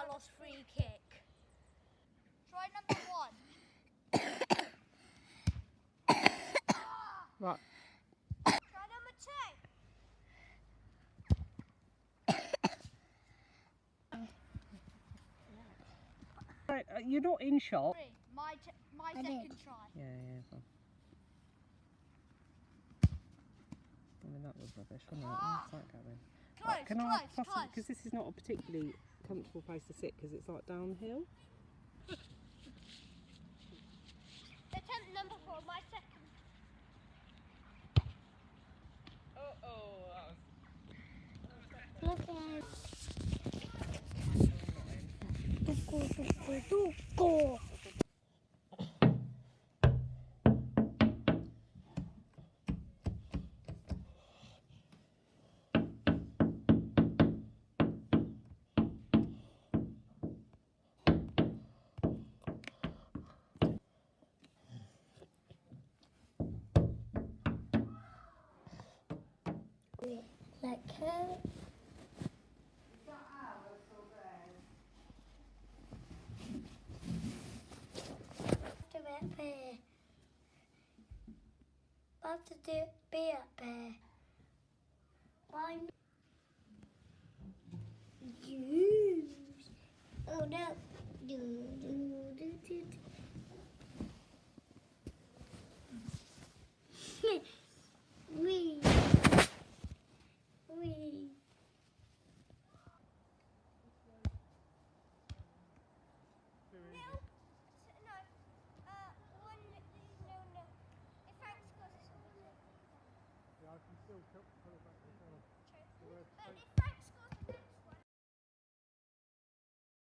Carlos free kick. Try number 1. Right. Try number 2. Right, you're not in shot. 3. My second try. Yeah, fine. I mean, that was rubbish, wasn't it? Ah. Where's that going? Close, Can I close. because this is not a particularly comfortable place to sit because it's like downhill. Attempt number 4, my second. Look at Tuco. Like her. To be up there. I have to be up there. Why not?